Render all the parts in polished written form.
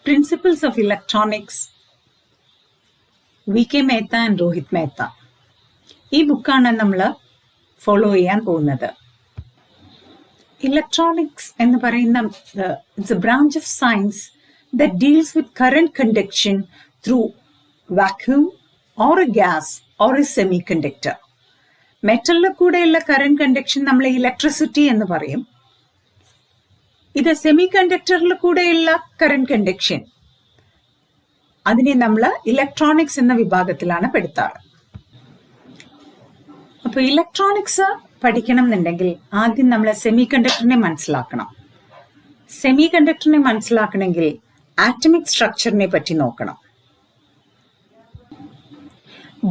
Principles of Electronics, V.K. Mehta and Rohit Mehta. ഈ ബുക്കാണ് നമ്മൾ ഫോളോ ചെയ്യാൻ പോകുന്നത്. ഇലക്ട്രോണിക്സ് എന്ന് പറയുന്ന it's a branch of science that deals with current conduction through vacuum or a gas or a semi conductor. മെറ്റലിൽ കൂടെയുള്ള current conduction നമ്മൾ ഇലക്ട്രിസിറ്റി എന്ന് പറയും. ഇത് സെമി കണ്ടക്ടറിൽ കൂടെയുള്ള കറന്റ് കണ്ടക്ഷൻ അതിനെ നമ്മൾ ഇലക്ട്രോണിക്സ് എന്ന വിഭാഗത്തിലാണ് പെടുത്താറ്. അപ്പൊ ഇലക്ട്രോണിക്സ് പഠിക്കണം എന്നുണ്ടെങ്കിൽ ആദ്യം നമ്മൾ സെമി കണ്ടക്ടറിനെ മനസ്സിലാക്കണം. സെമി കണ്ടക്ടറിനെ മനസ്സിലാക്കണമെങ്കിൽ ആറ്റമിക് സ്ട്രക്ചറിനെ പറ്റി നോക്കണം.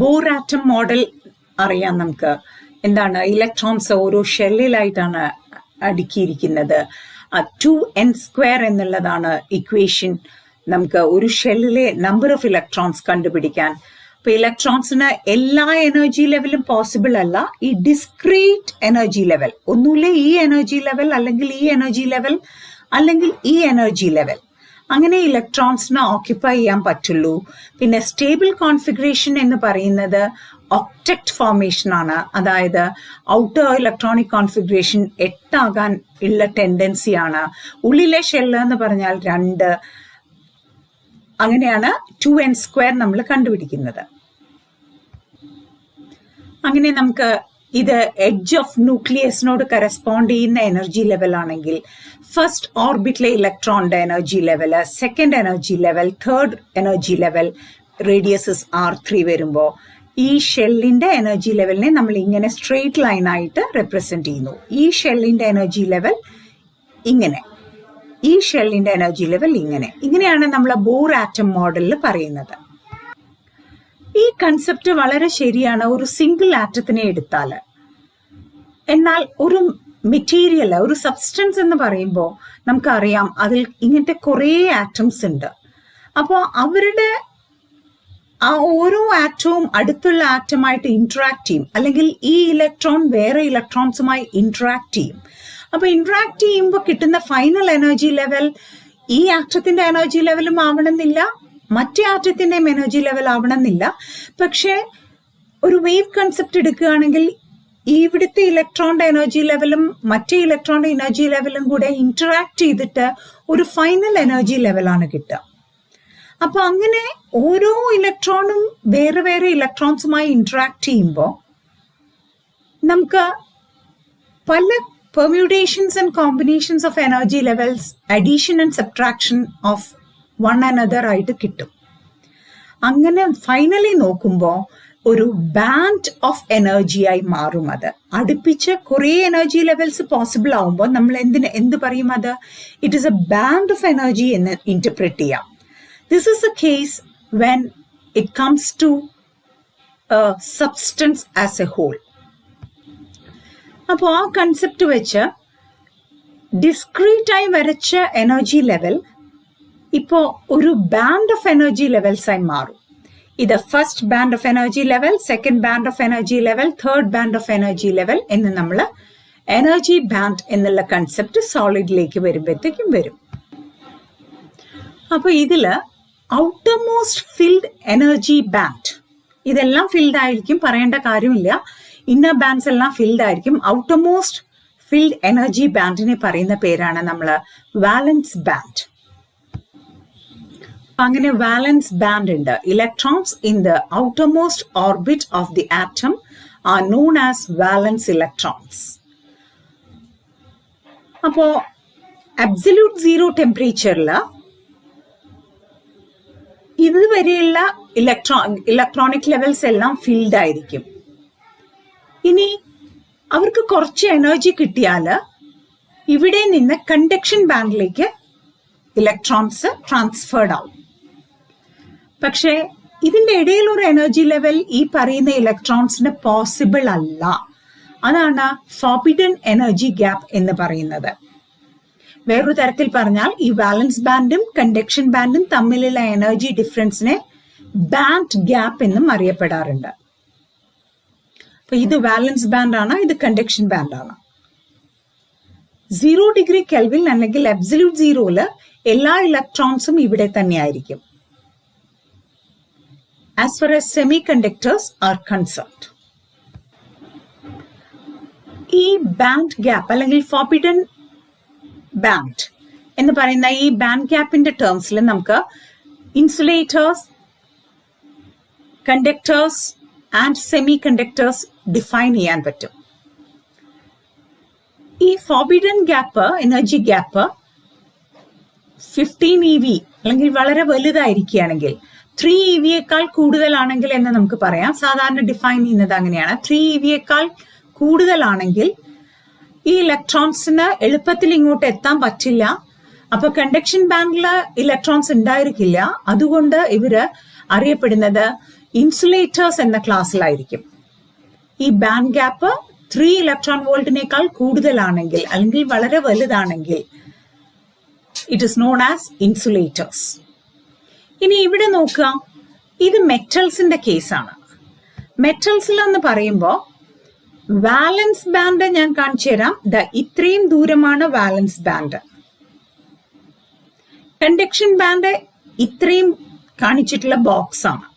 ബോർ ആറ്റം മോഡൽ അറിയാം നമുക്ക്. എന്താണ്, ഇലക്ട്രോൺസ് ഓരോ ഷെല്ലിലായിട്ടാണ് അടുക്കിയിരിക്കുന്നത്. 2n² എന്നുള്ളതാണ് ഇക്വേഷൻ. നമുക്ക് ഒരു ഷെല്ലിലെ നമ്പർ ഓഫ് ഇലക്ട്രോൺസ് കണ്ടുപിടിക്കാൻ. അപ്പൊ ഇലക്ട്രോൺസിന് എല്ലാ എനർജി ലെവലും പോസിബിൾ അല്ല. ഈ ഡിസ്ക്രീറ്റ് എനർജി ലെവൽ, ഒന്നുമില്ല ഈ എനർജി ലെവൽ അല്ലെങ്കിൽ ഈ എനർജി ലെവൽ അല്ലെങ്കിൽ ഈ എനർജി ലെവൽ, അങ്ങനെ ഇലക്ട്രോൺസിന് ഓക്യുപ്പൈ ചെയ്യാൻ പറ്റുള്ളൂ. പിന്നെ സ്റ്റേബിൾ കോൺഫിഗറേഷൻ എന്ന് പറയുന്നത് ഒക്ടറ്റ് ഫോർമേഷൻ ആണ്. അതായത് ഔട്ടർ ഇലക്ട്രോണിക് കോൺഫിഗറേഷൻ 8 ആകാൻ ഉള്ള ടെൻഡൻസിയാണ്. ഉള്ളിലെ ഷെല്ല് എന്ന് പറഞ്ഞാൽ 2. അങ്ങനെയാണ് 2n² നമ്മൾ കണ്ടുപിടിക്കുന്നത്. അങ്ങനെ നമുക്ക് ഇത് എഡ്ജ് ഓഫ് ന്യൂക്ലിയസിനോട് കറസ്പോണ്ട് ചെയ്യുന്ന എനർജി ലെവൽ ആണെങ്കിൽ ഫസ്റ്റ് ഓർബിറ്റിലെ ഇലക്ട്രോണിന്റെ energy level, second energy level, third energy level, radiuses R3 വരുമ്പോൾ ഈ ഷെല്ലിന്റെ എനർജി ലെവലിനെ നമ്മൾ ഇങ്ങനെ സ്ട്രെയിറ്റ് ലൈൻ ആയിട്ട് റെപ്രസെന്റ് ചെയ്യുന്നു. ഈ ഷെല്ലിന്റെ എനർജി ലെവൽ ഇങ്ങനെ, ഈ ഷെല്ലിന്റെ എനർജി ലെവൽ ഇങ്ങനെ. ഇങ്ങനെയാണ് നമ്മൾ ബോർ ആറ്റം മോഡലിൽ പറയുന്നത്. ഈ കൺസെപ്റ്റ് വളരെ ശരിയാണ് ഒരു സിംഗിൾ ആറ്റത്തിനെ എടുത്താൽ. എന്നാൽ ഒരു മെറ്റീരിയൽ, ഒരു സബ്സ്റ്റൻസ് എന്ന് പറയുമ്പോൾ നമുക്കറിയാം അതിൽ ഇങ്ങനത്തെ കുറേ ആറ്റംസ് ഉണ്ട്. അപ്പോൾ അവരുടെ ആ ഓരോ ആറ്റവും അടുത്തുള്ള ആറ്റമായിട്ട് ഇന്ററാക്ട് ചെയ്യും, അല്ലെങ്കിൽ ഈ ഇലക്ട്രോൺ വേറെ ഇലക്ട്രോൺസുമായി ഇന്ററാക്ട് ചെയ്യും. അപ്പൊ ഇന്ററാക്ട് ചെയ്യുമ്പോൾ കിട്ടുന്ന ഫൈനൽ എനർജി ലെവൽ ഈ ആറ്റത്തിന്റെ എനർജി ലെവലും ആവണമെന്നില്ല, മറ്റേ ആറ്റത്തിന്റെയും എനർജി ലെവൽ ആവണമെന്നില്ല. പക്ഷെ ഒരു വേവ് കൺസെപ്റ്റ് എടുക്കുകയാണെങ്കിൽ ഇവിടുത്തെ ഇലക്ട്രോണിന്റെ എനർജി ലെവലും മറ്റേ ഇലക്ട്രോണിന്റെ എനർജി ലെവലും കൂടെ ഇന്ററാക്ട് ചെയ്തിട്ട് ഒരു ഫൈനൽ എനർജി ലെവലാണ് കിട്ടുക. അപ്പൊ അങ്ങനെ ഓരോ ഇലക്ട്രോണും വേറെ വേറെ ഇലക്ട്രോൺസുമായി ഇന്ററാക്ട് ചെയ്യുമ്പോൾ നമുക്ക് പല permutations and combinations of energy levels, addition and subtraction of one another ആയിട്ട് കിട്ടും. അങ്ങനെ ഫൈനലി നോക്കുമ്പോൾ ഒരു ബാൻഡ് ഓഫ് എനർജിയായി മാറും. അത് അടുപ്പിച്ച് കുറേ എനർജി ലെവൽസ് പോസിബിൾ ആവുമ്പോൾ നമ്മൾ എന്ത് പറയും, അത് it is A band of energy എന്ന് ഇന്റർപ്രറ്റ് ചെയ്യാം. This is the case when it comes to a substance as a whole. അപ്പോൾ ആ കൺസെപ്റ്റ് വെച്ച് ഡിസ്ക്രീറ്റായി വരച്ച എനർജി ലെവൽ ഇപ്പോൾ ഒരു ബാൻഡ് ഓഫ് എനർജി ലെവൽസ് ആയി മാറും. ഇത് first band of energy level, second band of energy level, third band of energy level എന്ന് നമ്മൾ എനർജി ബാൻഡ് എന്നുള്ള കൺസെപ്റ്റ് സോളിഡിലേക്ക് വരുമ്പോഴത്തേക്കും വരും. അപ്പോൾ ഇതില് outermost filled energy band, ഇതെല്ലാം ഫിൽഡ് ആയിരിക്കും, പറയേണ്ട കാര്യമില്ല. ഇന്നർ ബാൻഡ്സ് എല്ലാം ഫിൽഡ് ആയിരിക്കും. ഔട്ടർ മോസ്റ്റ് ഫിൽഡ് എനർജി ബാൻഡിനെ പറയുന്ന പേരാണ് നമ്മൾ വാലൻസ് ബാൻഡ്. അങ്ങനെ വാലൻസ് ബാൻഡ് ഉണ്ട്. Electrons in the outermost orbit of the atom are known as വാലൻസ് electrons. അപ്പോ അബ്സല്യൂട്ട് സീറോ ടെമ്പറേച്ചറിൽ ഇതുവരെയുള്ള ഇലക്ട്രോണിക് ലെവൽസ് എല്ലാം ഫിൽഡ് ആയിരിക്കും. ഇനി അവർക്ക് കുറച്ച് എനർജി കിട്ടിയാൽ ഇവിടെ നിന്ന് കണ്ടക്ഷൻ ബാൻഡിലേക്ക് ഇലക്ട്രോൺസ് ട്രാൻസ്ഫേർഡ് ആവും. പക്ഷേ ഇതിന്റെ ഇടയിലൊരു എനർജി ലെവൽ ഈ പറയുന്ന ഇലക്ട്രോൺസിന് പോസിബിൾ അല്ല. അതാണ് ഫോർബിഡൻ എനർജി ഗ്യാപ്പ് എന്ന് പറയുന്നത്. വേറൊരു തരത്തിൽ പറഞ്ഞാൽ ഈ വാലൻസ് ബാൻഡും കണ്ടക്ഷൻ ബാൻഡും തമ്മിലുള്ള എനർജി ഡിഫറൻസിനെ ബാൻഡ് ഗ്യാപ്പ് എന്നും അറിയപ്പെടാറുണ്ട്. അപ്പൊ ഇത് വാലൻസ് ബാൻഡ് ആണ്, ഇത് കണ്ടക്ഷൻ ബാൻഡ് ആണ്. 0 ഡിഗ്രി കെൽവിൻ അല്ലെങ്കിൽ അബ്സല്യൂട്ട് സീറോയില് എല്ലാ ഇലക്ട്രോൺസും ഇവിടെ തന്നെ ആയിരിക്കും. As far as semiconductors are concerned. ഈ ബാൻഡ് ഗ്യാപ്പ് അല്ലെങ്കിൽ ഫോർബിഡൻ ബാൻഡ് എന്ന് പറയുന്ന ഈ ബാൻഡ് ഗ്യാപ്പിന്റെ ടേംസിൽ നമുക്ക് insulators, conductors and semi conductors define ചെയ്യാൻ പറ്റും. ഈ forbidden gap, energy gap 15 eV അല്ലെങ്കിൽ വളരെ വലുതായിരിക്കുകയാണെങ്കിൽ, 3 EV കൂടുതലാണെങ്കിൽ എന്ന് നമുക്ക് പറയാം. സാധാരണ ഡിഫൈൻ ചെയ്യുന്നത് അങ്ങനെയാണ്. 3 EV കൂടുതലാണെങ്കിൽ ഈ ഇലക്ട്രോൺസിന് എളുപ്പത്തിൽ ഇങ്ങോട്ട് എത്താൻ പറ്റില്ല. അപ്പൊ കണ്ടക്ഷൻ ബാൻഡില് ഇലക്ട്രോൺസ് ഉണ്ടായിരിക്കില്ല. അതുകൊണ്ട് ഇവര് അറിയപ്പെടുന്നത് ഇൻസുലേറ്റേഴ്സ് എന്ന ക്ലാസ്സിലായിരിക്കും. ഈ ബാൻഡ് ഗ്യാപ്പ് 3 ഇലക്ട്രോൺ വോൾട്ടിനേക്കാൾ കൂടുതലാണെങ്കിൽ അല്ലെങ്കിൽ വളരെ വലുതാണെങ്കിൽ it is known as insulators. ഇനി ഇവിടെ നോക്കുക, ഇത് മെറ്റൽസിന്റെ കേസാണ്. മെറ്റൽസിൽ എന്ന് പറയുമ്പോൾ വാലൻസ് ബാൻഡ് ഞാൻ കാണിച്ചു തരാം. ഇത്രയും ദൂരമാണ് വാലൻസ് ബാൻഡ്. കണ്ടക്ഷൻ ബാൻഡ് ഇത്രയും കാണിച്ചിട്ടുള്ള ബോക്സ് ആണ്.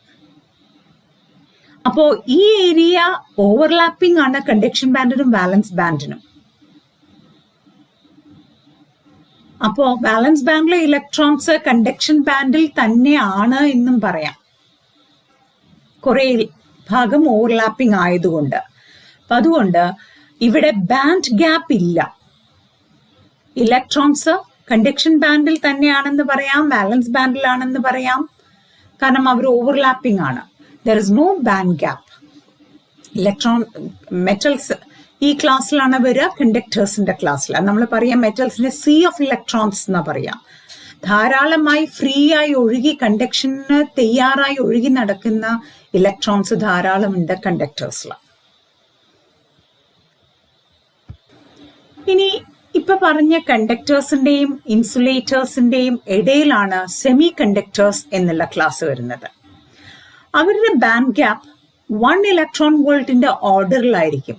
അപ്പോ ഈ ഏരിയ ഓവർലാപ്പിംഗ് ആണ് കണ്ടക്ഷൻ ബാൻഡിനും വാലൻസ് ബാൻഡിനും. അപ്പോ വാലൻസ് ബാൻഡിലെ ഇലക്ട്രോൺസ് കണ്ടക്ഷൻ ബാൻഡിൽ തന്നെയാണ് എന്നും പറയാം, കുറെ ഭാഗം ഓവർലാപ്പിംഗ് ആയതുകൊണ്ട്. അപ്പൊ അതുകൊണ്ട് ഇവിടെ ബാൻഡ് ഗ്യാപ്പ് ഇല്ല. ഇലക്ട്രോൺസ് കണ്ടക്ഷൻ ബാൻഡിൽ തന്നെയാണെന്ന് പറയാം, വാലൻസ് ബാൻഡിലാണെന്ന് പറയാം, കാരണം അവർ ഓവർലാപ്പിംഗ് ആണ്. There is no band gap. Electron metals ഈ ക്ലാസ്സിലാണ് വരിക, കണ്ടക്ടേഴ്സിന്റെ ക്ലാസ്സിലാണ്. നമ്മൾ പറയാം മെറ്റൽസിന്റെ സീ ഓഫ് ഇലക്ട്രോൺസ് എന്നാ പറയാം. ധാരാളമായി ഫ്രീ ആയി ഒഴുകി കണ്ടക്ഷന് തയ്യാറായി ഒഴുകി നടക്കുന്ന ഇലക്ട്രോൺസ് ധാരാളമുണ്ട് കണ്ടക്ടേഴ്സിൽ. ഇനി ഇപ്പൊ പറഞ്ഞ കണ്ടക്ടേഴ്സിന്റെയും ഇൻസുലേറ്റേഴ്സിന്റെയും ഇടയിലാണ് സെമി കണ്ടക്ടേഴ്സ് എന്നുള്ള ക്ലാസ് വരുന്നത്. അവരുടെ ബാൻഡ് ഗ്യാപ്പ് 1 ഇലക്ട്രോൺ വോൾട്ടിന്റെ ഓർഡറിലായിരിക്കും.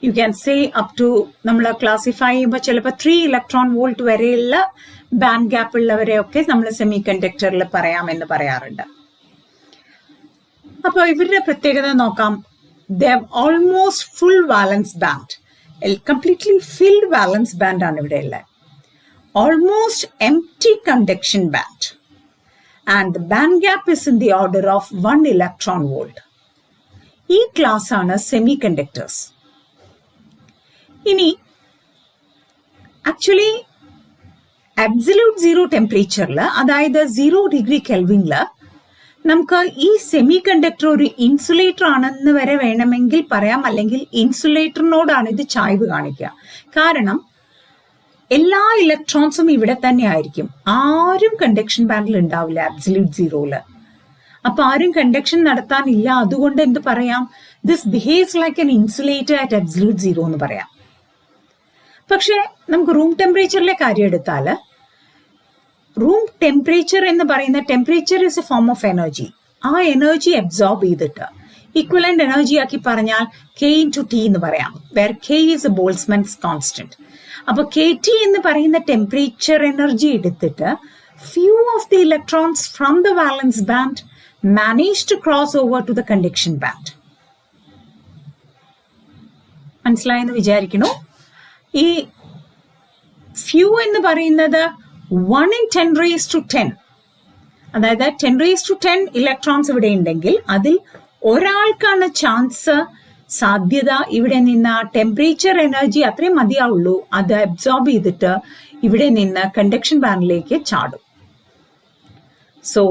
You can say up to, നമ്മൾ ക്ലാസിഫൈ ചെയ്യുമ്പോൾ ചിലപ്പോൾ 3 ഇലക്ട്രോൺ വോൾട്ട് വരെയുള്ള ബാൻഡ് ഗ്യാപ്പ് ഉള്ളവരെയൊക്കെ നമ്മൾ സെമി കണ്ടക്ടറിൽ പറയാമെന്ന് പറയാറുണ്ട്. അപ്പൊ ഇവരുടെ പ്രത്യേകത നോക്കാം. They have almost full valence band, completely filled valence band ആണ് ഇവിടെ ഉള്ളത്. Almost empty conduction band and the band gap is in the order of 1 electron volt. ഈ ക്ലാസ് ആണ് സെമി കണ്ടക്ടേഴ്സ്. ഇനി ആക്ച്വലി അബ്സല്യൂട്ട് സീറോ ടെമ്പറേച്ചറിൽ, അതായത് 0 degree കെൽവിനിൽ നമുക്ക് ഈ സെമി കണ്ടക്ടർ ഒരു ഇൻസുലേറ്റർ ആണെന്ന് വരെ വേണമെങ്കിൽ പറയാം, അല്ലെങ്കിൽ ഇൻസുലേറ്ററിനോടാണ് ഇത് ചായ്വ് കാണിക്കുക. കാരണം എല്ലാ ഇലക്ട്രോൺസും ഇവിടെ തന്നെ ആയിരിക്കും. ആരും കണ്ടക്ഷൻ ബാൻഡിൽ ഉണ്ടാവില്ല അബ്സല്യൂട്ട് സീറോയില്. അപ്പൊ ആരും കണ്ടക്ഷൻ നടത്താനില്ല. അതുകൊണ്ട് എന്ത് പറയാം, this behaves like an insulator at absolute zero എന്ന് പറയാം. പക്ഷെ നമുക്ക് റൂം ടെമ്പറേച്ചറിലെ കാര്യം എടുത്താല്, റൂം ടെമ്പറേച്ചർ എന്ന് പറയുന്ന temperature is a form of energy. ആ എനർജി അബ്സോർബ് ചെയ്തിട്ട് ഈക്വലന്റ് എനർജി ആക്കി പറഞ്ഞാൽ K/T എന്ന് പറയാം, where K is a Boltzmann's constant. അപ്പൊ KT എന്ന് പറയുന്ന ടെമ്പറേച്ചർ എനർജി എടുത്തിട്ട് few of the electrons from the valence band manage to cross over to the conduction band. മനസ്സിലായെന്ന് വിചാരിക്കുന്നു. ഈ ഫ്യൂ എന്ന് പറയുന്നത് 1 in 10⁻10, അതായത് 10⁻10 ഇലക്ട്രോൺസ് ഇവിടെ ഉണ്ടെങ്കിൽ അതിൽ ഒരാൾക്കാണ് ചാൻസ്, സാധ്യത ഇവിടെ നിന്ന് ടെമ്പറേച്ചർ എനർജി അത്രയും മതിയാവുള്ളൂ, അത് അബ്സോർബ് ചെയ്തിട്ട് ഇവിടെ നിന്ന് കണ്ടക്ഷൻ ബാൻഡിലേക്ക് ചാടും. So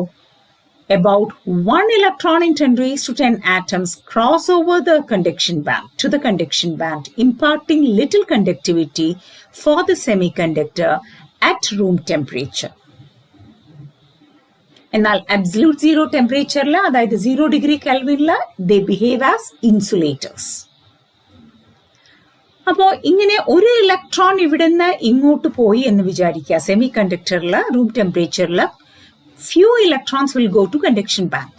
about 1 electron in 10⁻10 atoms cross over the conduction band to the conduction band, imparting little conductivity for the semiconductor at room temperature. എന്നാൽ അബ്സല്യൂട്ട് സീറോ ടെമ്പറേച്ചറിൽ, അതായത് 0 ഡിഗ്രി കെൽവിനിൽ ദേ ബിഹേവ് ആസ് ഇൻസുലേറ്റേഴ്സ്. അപ്പോ ഇങ്ങനെ ഒരു electron ഇവിടുന്ന് ഇങ്ങോട്ട് പോയി എന്ന് വിചാരിക്കുക. സെമി കണ്ടക്ടറിൽ റൂം ടെമ്പറേച്ചറിൽ few electrons will go to conduction band.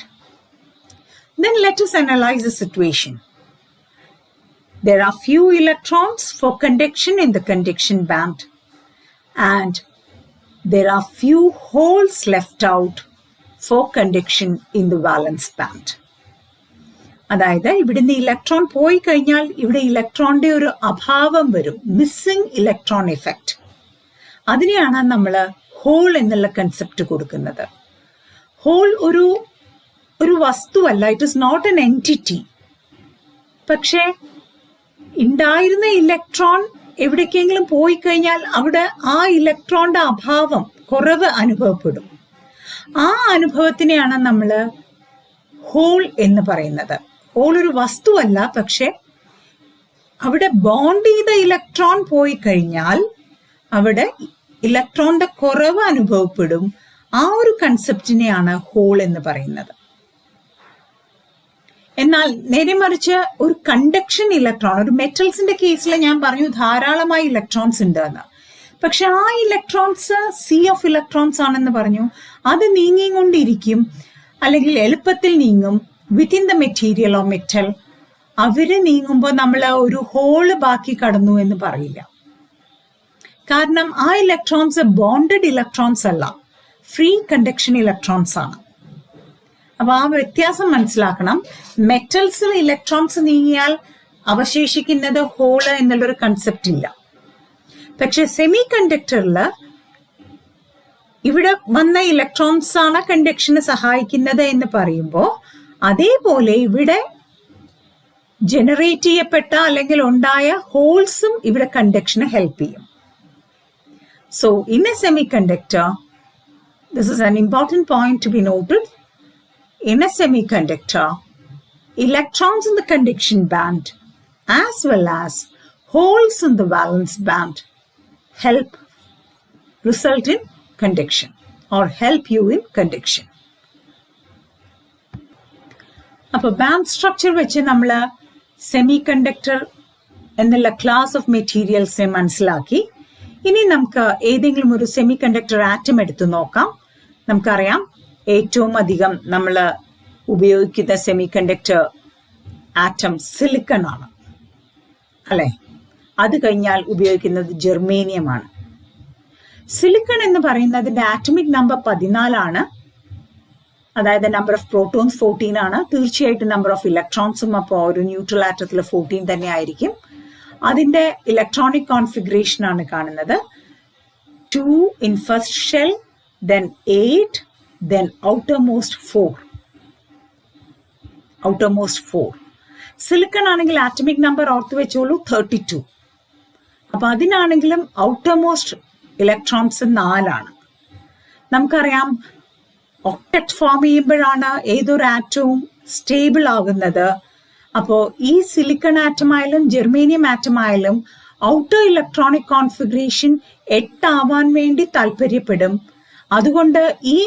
Then let us analyze the situation. There are few electrons for conduction in the conduction band and there are few holes left out for conduction in the valence band. അതായത് ഇവിടുന്ന് electron പോയി കഴിഞ്ഞാൽ ഇവിടെ ഇലക്ട്രോണിന്റെ ഒരു അഭാവം വരും, missing electron effect. അതിനെയാണ് നമ്മൾ ഹോൾ എന്നുള്ള കൺസെപ്റ്റ് കൊടുക്കുന്നത്. ഹോൾ ഒരു വസ്തുവല്ല, it is not an entity. പക്ഷേ ഉണ്ടായിരുന്ന ഇലക്ട്രോൺ എവിടേക്കെങ്കിലും പോയി കഴിഞ്ഞാൽ അവിടെ ആ ഇലക്ട്രോണിന്റെ അഭാവം, കുറവ് അനുഭവപ്പെടും. ആ അനുഭവത്തിനെയാണ് നമ്മൾ ഹോൾ എന്ന് പറയുന്നത്. ഹോൾ ഒരു വസ്തുവല്ല, പക്ഷെ അവിടെ ബോണ്ട് ചെയ്ത ഇലക്ട്രോൺ പോയി കഴിഞ്ഞാൽ അവിടെ ഇലക്ട്രോണിന്റെ കുറവ് അനുഭവപ്പെടും. ആ ഒരു കൺസെപ്റ്റിനെയാണ് ഹോൾ എന്ന് പറയുന്നത്. എന്നാൽ നേരെ മറിച്ച് ഒരു കണ്ടക്ഷൻ ഇലക്ട്രോൺ, ഒരു മെറ്റൽസിന്റെ കേസിൽ ഞാൻ പറഞ്ഞു ധാരാളമായി ഇലക്ട്രോൺസ് ഉണ്ട് എന്ന്. പക്ഷെ ആ ഇലക്ട്രോൺസ് സീ ഓഫ് ഇലക്ട്രോൺസ് ആണെന്ന് പറഞ്ഞു. അത് നീങ്ങിക്കൊണ്ടിരിക്കും, അല്ലെങ്കിൽ എളുപ്പത്തിൽ നീങ്ങും within the material or metal. അവര് നീങ്ങുമ്പോൾ നമ്മൾ ഒരു ഹോള് ബാക്കി കടന്നു എന്ന് പറയില്ല. കാരണം ആ ഇലക്ട്രോൺസ് ബോണ്ടഡ് ഇലക്ട്രോൺസ് അല്ല, ഫ്രീ കണ്ടക്ഷൻ ഇലക്ട്രോൺസ് ആണ്. അപ്പൊ ആ വ്യത്യാസം മനസ്സിലാക്കണം. മെറ്റൽസിൽ ഇലക്ട്രോൺസ് നീങ്ങിയാൽ അവശേഷിക്കുന്നത് ഹോള് എന്നുള്ളൊരു കൺസെപ്റ്റ് ഇല്ല. പക്ഷെ സെമി കണ്ടക്ടറില് ഇവിടെ വന്ന ഇലക്ട്രോൺസ് ആണ് കണ്ടക്ഷന് സഹായിക്കുന്നത് എന്ന് പറയുമ്പോൾ, അതേപോലെ ഇവിടെ ജനറേറ്റ് ചെയ്യപ്പെട്ട അല്ലെങ്കിൽ ഉണ്ടായ ഹോൾസും ഇവിടെ കണ്ടക്ഷന് ഹെൽപ്പ് ചെയ്യും. So in A semi conductor, this is an important point to be noted. In a semiconductor, electrons in the conduction band as well as holes in the valence band help result in conduction or help you in conduction. അപ്പോൾ band structure വെച്ച് നമ്മൾ semi conductor എന്നുള്ള class of മെറ്റീരിയൽസിനെ മനസ്സിലാക്കി. ഇനി നമുക്ക് ഏതെങ്കിലും ഒരു semi conductor atom എടുത്തു നോക്കാം. നമുക്കറിയാം ഏറ്റവും അധികം നമ്മൾ ഉപയോഗിക്കുന്ന സെമി കണ്ടക്ടർ ആറ്റം സിലിക്കൺ ആണ്, അല്ലെ? അത് കഴിഞ്ഞാൽ ഉപയോഗിക്കുന്നത് ജെർമേനിയം ആണ്. സിലിക്കൺ എന്ന് പറയുന്നതിന്റെ ആറ്റമിക് നമ്പർ 14 അതായത് നമ്പർ ഓഫ് പ്രോട്ടോൺസ് 14 ആണ്. തീർച്ചയായിട്ടും നമ്പർ ഓഫ് ഇലക്ട്രോൺസും അപ്പോൾ ഒരു ന്യൂട്രൽ ആറ്റത്തിൽ 14 തന്നെ ആയിരിക്കും. അതിന്റെ ഇലക്ട്രോണിക് കോൺഫിഗറേഷൻ ആണ് കാണുന്നത്. 2 in first shell, then 8, then outermost 4. Silicon ആണെങ്കിൽ ആറ്റമിക് നമ്പർ ഓർത്ത് വെച്ചോളൂ 32. അപ്പൊ അതിനാണെങ്കിലും ഔട്ടർമോസ്റ്റ് ഇലക്ട്രോൺസ് 4 നമുക്കറിയാം ഒക്ടറ്റ് ഫോം ചെയ്യുമ്പോഴാണ് ഏതൊരു ആറ്റവും സ്റ്റേബിൾ ആകുന്നത്. അപ്പോൾ ഈ സിലിക്കൺ ആറ്റമായാലും ജെർമേനിയം ആറ്റമായാലും ഔട്ടർ ഇലക്ട്രോണിക് കോൺഫിഗറേഷൻ 8 ആവാൻ വേണ്ടി താല്പര്യപ്പെടും. അതുകൊണ്ട് ഈ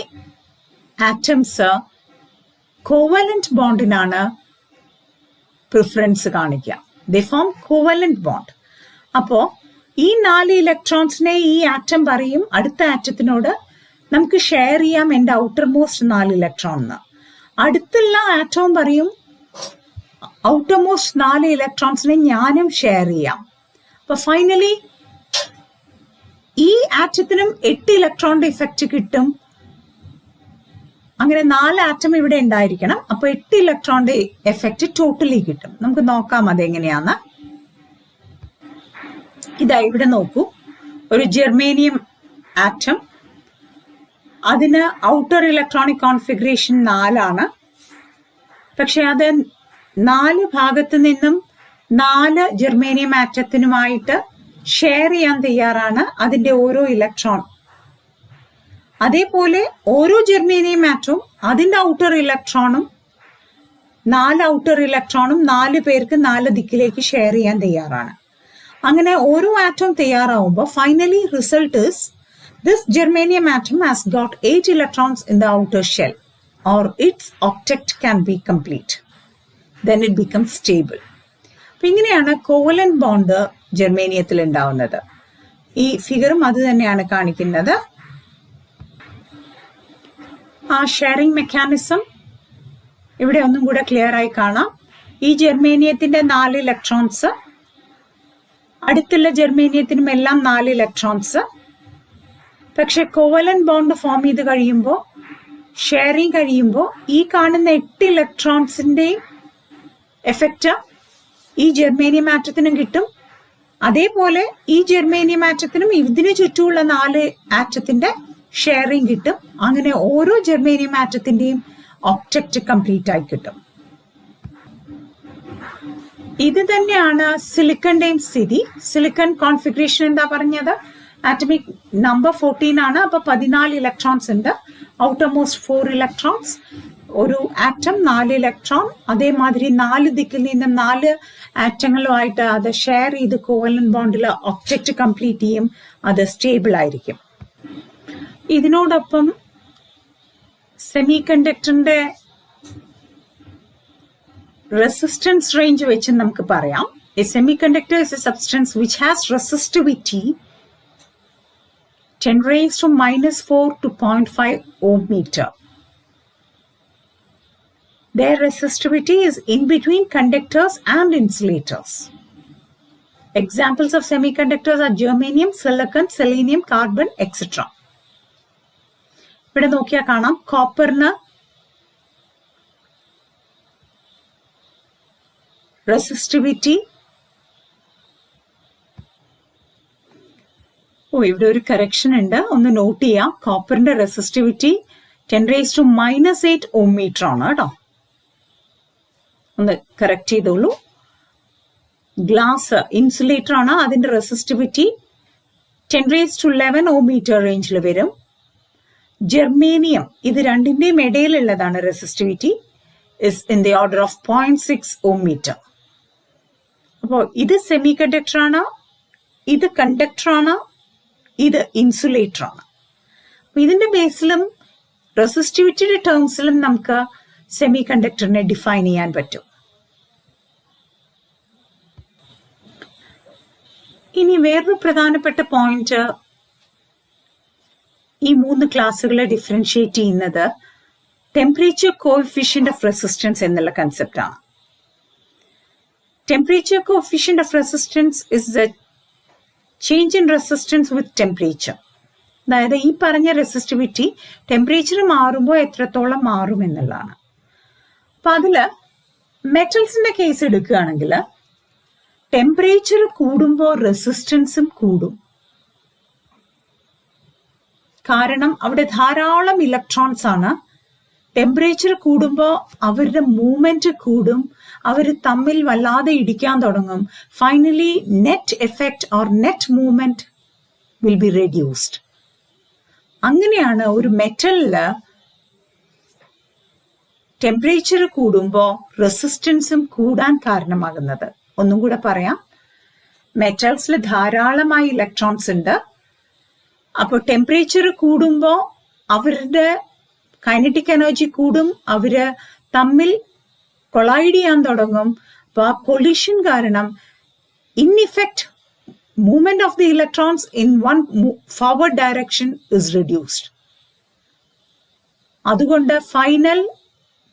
ആറ്റംസ് കോവലന്റ് ബോണ്ടിനാണ് പ്രിഫറൻസ് കാണിക്കുക. ദേ ഫോം കോവലന്റ് ബോണ്ട്. അപ്പോ ഈ 4 ഇലക്ട്രോൺസിനെ ഈ ആറ്റം പറയും അടുത്ത ആറ്റത്തിനോട് നമുക്ക് ഷെയർ ചെയ്യാം എൻ്റെ ഔട്ടർ മോസ്റ്റ് 4 ഇലക്ട്രോൺ എന്ന്. അടുത്തുള്ള ആറ്റവും പറയും ഔട്ടർ മോസ്റ്റ് 4 ഇലക്ട്രോൺസിനെ ഞാനും ഷെയർ ചെയ്യാം. അപ്പൊ ഫൈനലി ഈ ആറ്റത്തിനും 8 ഇലക്ട്രോണിന്റെ ഇഫക്റ്റ് കിട്ടും. അങ്ങനെ 4 ആറ്റം ഇവിടെ ഉണ്ടായിരിക്കണം. അപ്പൊ 8 ഇലക്ട്രോണിന്റെ എഫക്റ്റ് ടോട്ടലി കിട്ടും. നമുക്ക് നോക്കാം അതെങ്ങനെയാന്ന്. ഇതാ ഇവിടെ നോക്കൂ, ഒരു ജെർമേനിയം ആറ്റം, അതിന് ഔട്ടർ ഇലക്ട്രോണിക് കോൺഫിഗറേഷൻ 4 പക്ഷെ അത് 4 ഭാഗത്ത് നിന്നും 4 ജെർമേനിയം ആറ്റത്തിനുമായിട്ട് ഷെയർ ചെയ്യാൻ തയ്യാറാണ് അതിന്റെ ഓരോ ഇലക്ട്രോൺ. അതേപോലെ ഓരോ ജെർമേനിയം ആറ്റവും അതിന്റെ ഔട്ടർ ഇലക്ട്രോണും 4 ഔട്ടർ ഇലക്ട്രോണും 4 പേർക്ക് 4 ദിക്കിലേക്ക് ഷെയർ ചെയ്യാൻ തയ്യാറാണ്. അങ്ങനെ ഓരോ ആറ്റവും തയ്യാറാവുമ്പോൾ finally result is this germanium atom has got 8 electrons in the outer shell, or its octet can be complete. Then it becomes stable. അപ്പോൾ ഇങ്ങനെയാണ് കോവലന്റ് ബോണ്ട് ജെർമേനിയത്തിൽ ഉണ്ടാവുന്നത്. ഈ ഫിഗറും അത് തന്നെയാണ് കാണിക്കുന്നത്. ആ ഷെയറിംഗ് മെക്കാനിസം ഇവിടെ ഒന്നും കൂടെ ക്ലിയർ ആയി കാണാം. ഈ ജെർമേനിയത്തിന്റെ 4 ഇലക്ട്രോൺസ്, അടുത്തുള്ള ജെർമേനിയത്തിനും എല്ലാം 4 ഇലക്ട്രോൺസ്. പക്ഷെ കോവലന്റ് ബോണ്ട് ഫോം ചെയ്ത് കഴിയുമ്പോൾ, ഷെയറിങ് കഴിയുമ്പോൾ, ഈ കാണുന്ന 8 ഇലക്ട്രോൺസിന്റെയും എഫക്റ്റ് ഈ ജെർമേനിയം ആറ്റത്തിനും കിട്ടും. അതേപോലെ ഈ ജെർമേനിയം ആറ്റത്തിനും ഇതിനു ചുറ്റുമുള്ള 4 ആറ്റത്തിന്റെ ഷെയറിങ് കിട്ടും. അങ്ങനെ ഓരോ ജെർമേനിയം ആറ്റത്തിന്റെയും ഒക്ടറ്റ് കംപ്ലീറ്റ് ആയി കിട്ടും. ഇത് തന്നെയാണ് സിലിക്കന്റെയും സ്ഥിതി. സിലിക്കൺ കോൺഫിഗറേഷൻ എന്താ പറഞ്ഞത്? ആറ്റമിക് നമ്പർ 14 ആണ്. അപ്പൊ 14 ഇലക്ട്രോൺസ് ഉണ്ട്. ഔട്ടർ മോസ്റ്റ് 4 ഇലക്ട്രോൺസ്, ഒരു ആറ്റം 4 ഇലക്ട്രോൺ. അതേമാതിരി 4 ദിക്കിൽ നിന്നും 4 ആറ്റങ്ങളുമായിട്ട് അത് ഷെയർ ചെയ്ത് കോവലന്റ് ബോണ്ടിൽ ഒക്ടറ്റ് കംപ്ലീറ്റ് ചെയ്യും. അത് സ്റ്റേബിൾ ആയിരിക്കും. ഇതിനോടൊപ്പം സെമി കണ്ടക്ടറിന്റെ റെസിസ്റ്റൻസ് റേഞ്ച് വെച്ച് നമുക്ക് പറയാം. A semi conductor is A substance which has resistivity 10⁻⁻⁴ to 0.5 ohm meter. Their resistivity is in between conductors and insulators. Examples of semiconductors are germanium, silicon, selenium, carbon, etc. ഇവിടെ നോക്കിയാൽ കാണാം, കോപ്പറിന് resistivity, ഇവിടെ ഒരു correction ഉണ്ട്, ഒന്ന് not ചെയ്യാം. കോപ്പറിന്റെ resistivity 10⁻⁻8 ohm meter ആണ് കേട്ടോ. ഒന്ന് കറക്റ്റ് ചെയ്തോളൂ. ഗ്ലാസ് ഇൻസുലേറ്റർ ആണ്, അതിന്റെ റെസിസ്റ്റിവിറ്റി 10⁻11 ohm meter റേഞ്ചിൽ വരും. ജെർമേനിയം, ഇത് രണ്ടിന്റെയും ഇടയിലുള്ളതാണ്. Resistivity is in the order of 0.6 ohm meter. അപ്പോൾ ഇത് സെമി കണ്ടക്ടർ ആണ്, ഇത് കണ്ടക്ടർ ആണ്, ഇത് ഇൻസുലേറ്റർ ആണ്. ഇതിന്റെ ബേസിലും റെസിസ്റ്റിവിറ്റിയുടെ ടേംസിലും നമുക്ക് സെമി കണ്ടക്ടറിനെ ഡിഫൈൻ ചെയ്യാൻ പറ്റും. ഇനി വേറൊരു പ്രധാനപ്പെട്ട പോയിന്റ്, ഈ 3 ക്ലാസ്സുകളെ ഡിഫറൻഷിയേറ്റ് ചെയ്യുന്നത് ടെമ്പറേച്ചർ കോഎഫിഷ്യന്റ് ഓഫ് റെസിസ്റ്റൻസ് എന്നുള്ള കൺസെപ്റ്റ് ആണ്. Temperature coefficient of resistance is the change in resistance with temperature. അതായത് ഈ പറഞ്ഞ റെസിസ്റ്റിവിറ്റി ടെമ്പറേച്ചർ മാറുമ്പോൾ എത്രത്തോളം മാറും എന്നുള്ളതാണ്. അപ്പൊ അതില് മെറ്റൽസിന്റെ കേസ് എടുക്കുകയാണെങ്കിൽ ടെമ്പറേച്ചർ കൂടുമ്പോൾ റെസിസ്റ്റൻസും കൂടും. കാരണം അവിടെ ധാരാളം ഇലക്ട്രോൺസ് ആണ്. ടെമ്പറേച്ചർ കൂടുമ്പോൾ അവരുടെ മൂവ്മെന്റ് കൂടും, അവർ തമ്മിൽ വല്ലാതെ ഇടിക്കാൻ തുടങ്ങും. Finally net effect or net movement will be reduced. അങ്ങനെയാണ് ഒരു മെറ്റലില് ടെമ്പറേച്ചർ കൂടുമ്പോൾ റെസിസ്റ്റൻസും കൂടാൻ കാരണമാകുന്നത്. ഒന്നും കൂടെ പറയാം, മെറ്റൽസിൽ ധാരാളമായി ഇലക്ട്രോൺസ് ഉണ്ട്. അപ്പോൾ ടെമ്പറേച്ചർ കൂടുമ്പോൾ അവരുടെ കൈനറ്റിക് എനർജി കൂടും, അവര് തമ്മിൽ കൊളൈഡ് ചെയ്യാൻ തുടങ്ങും. അപ്പൊ ആ കൊളിഷൻ കാരണം in effect movement of the electrons in one forward direction is reduced. അതുകൊണ്ട് ഫൈനൽ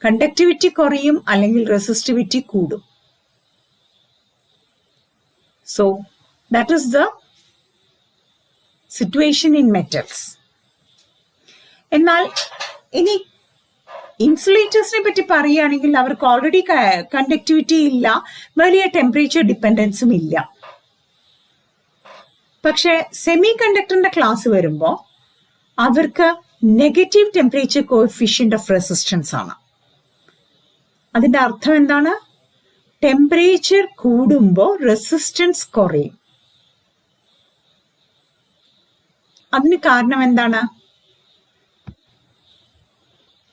കണ്ടക്ടിവിറ്റി കുറയും, അല്ലെങ്കിൽ റെസിസ്റ്റിവിറ്റി കൂടും. So that is the situation in metals. എന്നാൽ ഇനി ഇൻസുലേറ്റേഴ്സിനെ പറ്റി പറയുകയാണെങ്കിൽ അവർക്ക് ഓൾറെഡി കണ്ടക്ടിവിറ്റി ഇല്ല, വലിയ ടെമ്പറേച്ചർ ഡിപ്പെൻഡൻസും ഇല്ല. പക്ഷെ സെമി കണ്ടക്ടറിന്റെ ക്ലാസ് വരുമ്പോൾ അവർക്ക് negative temperature coefficient of resistance ആണ്. അതിന്റെ അർത്ഥം എന്താണ്? ടെമ്പറേച്ചർ കൂടുമ്പോൾ റെസിസ്റ്റൻസ് കുറയും. അതിന് കാരണം എന്താണ്?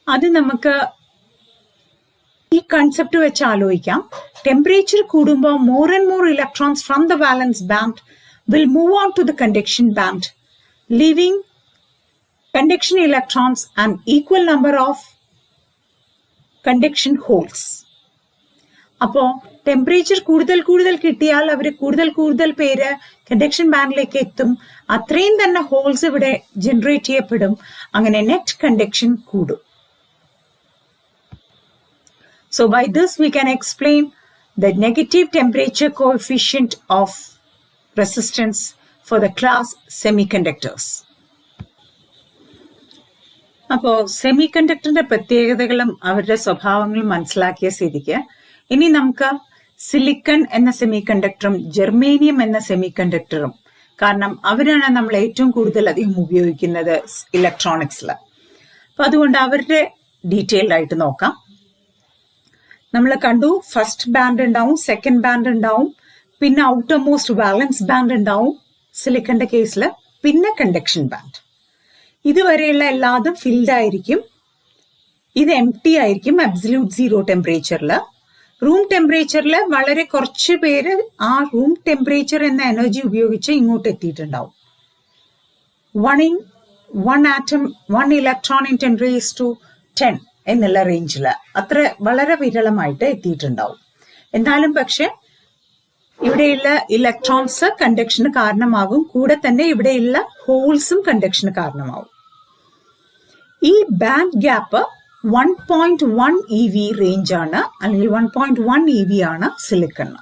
അത് നമുക്ക് ഈ കൺസെപ്റ്റ് വെച്ച് ആലോചിക്കാം. ടെമ്പറേച്ചർ കൂടുമ്പോൾ more and more electrons from the വാലൻസ് band will move on to the conduction band, leaving conduction electrons and equal number of conduction holes. അപ്പോൾ ടെമ്പറേച്ചർ കൂടുതൽ കിട്ടിയാൽ അവർ കൂടുതൽ പേര് കണ്ടക്ഷൻ ബാൻഡിലേക്ക് എത്തും. അത്രയും തന്നെ ഹോൾസ് ഇവിടെ ജനറേറ്റ് ചെയ്യപ്പെടും. അങ്ങനെ നെറ്റ് കണ്ടക്ഷൻ കൂടും. So by this we can explain the negative temperature coefficient of resistance for the class semiconductors. അപ്പോൾ സെമി കണ്ടക്ടറിന്റെ പ്രത്യേകതകളും അവരുടെ സ്വഭാവങ്ങളും മനസ്സിലാക്കിയ സ്ഥിതിക്ക് ഇനി നമുക്ക് സിലിക്കൺ എന്ന സെമി കണ്ടക്ടറും ജെർമേനിയം എന്ന സെമി കണ്ടക്ടറും, കാരണം അവരാണ് നമ്മൾ ഏറ്റവും കൂടുതൽ അധികം ഉപയോഗിക്കുന്നത് ഇലക്ട്രോണിക്സിൽ. അപ്പൊ അതുകൊണ്ട് അവരുടെ ഡീറ്റെയിൽഡ് ആയിട്ട് നോക്കാം. നമ്മൾ കണ്ടു ഫസ്റ്റ് ബാൻഡ് ഉണ്ടാവും, സെക്കൻഡ് ബാൻഡ് ഉണ്ടാവും, പിന്നെ ഔട്ടർ മോസ്റ്റ് വാലൻസ് ബാൻഡ് ഉണ്ടാവും സിലിക്കന്റെ കേസിൽ, പിന്നെ കണ്ടക്ഷൻ ബാൻഡ്. ഇതുവരെയുള്ള എല്ലാതും ഫിൽഡ് ആയിരിക്കും. ഇത് എം ടി ആയിരിക്കും അബ്സല്യൂട്ട് സീറോ ടെമ്പറേച്ചറിൽ. റൂം ടെമ്പറേച്ചറിൽ വളരെ കുറച്ച് പേര് ആ റൂം ടെമ്പറേച്ചർ എന്ന എനർജി ഉപയോഗിച്ച് ഇങ്ങോട്ട് എത്തിയിട്ടുണ്ടാവും. 1 ഇലക്ട്രോൺ ഇൻ 10⁻10 എന്നുള്ള റേഞ്ചിൽ അത്ര വളരെ വിരളമായിട്ട് എത്തിയിട്ടുണ്ടാവും. എന്നാലും പക്ഷെ ഇവിടെയുള്ള ഇലക്ട്രോൺസ് കണ്ടക്ഷന് കാരണമാകും, കൂടെ തന്നെ ഇവിടെയുള്ള ഹോൾസും കണ്ടക്ഷന് കാരണമാകും. ഈ ബാൻഡ് ഗ്യാപ്പ് 1.1 EV റേഞ്ച് ആണ്, അല്ലെങ്കിൽ 1.1 EV ആണ് സിലിക്കണ്.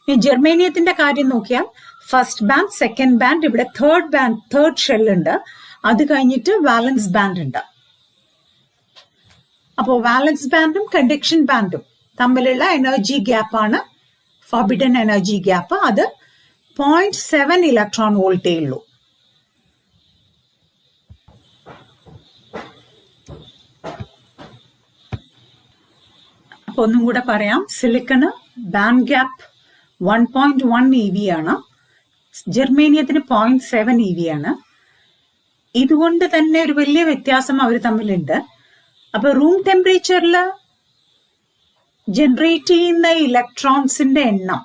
ഈ ജെർമേനിയത്തിന്റെ കാര്യം നോക്കിയാൽ ഫസ്റ്റ് ബാൻഡ്, സെക്കൻഡ് ബാൻഡ്, ഇവിടെ തേർഡ് ഷെൽ ഉണ്ട്, അത് കഴിഞ്ഞിട്ട് വാലൻസ് ബാൻഡ് ഉണ്ട്. അപ്പോൾ വാലൻസ് ബാൻഡും കണ്ടക്ഷൻ ബാൻഡും തമ്മിലുള്ള എനർജി ഗ്യാപ്പാണ് ഫോർബിഡൻ എനർജി ഗ്യാപ്പ്. അത് 0.7 ഇലക്ട്രോൺ വോൾട്ടേ ഉള്ളൂ. അപ്പൊ ഒന്നും കൂടെ പറയാം, സിലിക്കണ് ബാൻഡ് ഗ്യാപ്പ് 1.1 EV ആണ്, ജെർമേനിയത്തിന് 0.7 EV ആണ്. ഇതുകൊണ്ട് തന്നെ ഒരു വലിയ വ്യത്യാസം അവർ തമ്മിലുണ്ട്. അപ്പൊ റൂം ടെമ്പറേച്ചറിൽ ജനറേറ്റ് ചെയ്യുന്ന ഇലക്ട്രോൺസിന്റെ എണ്ണം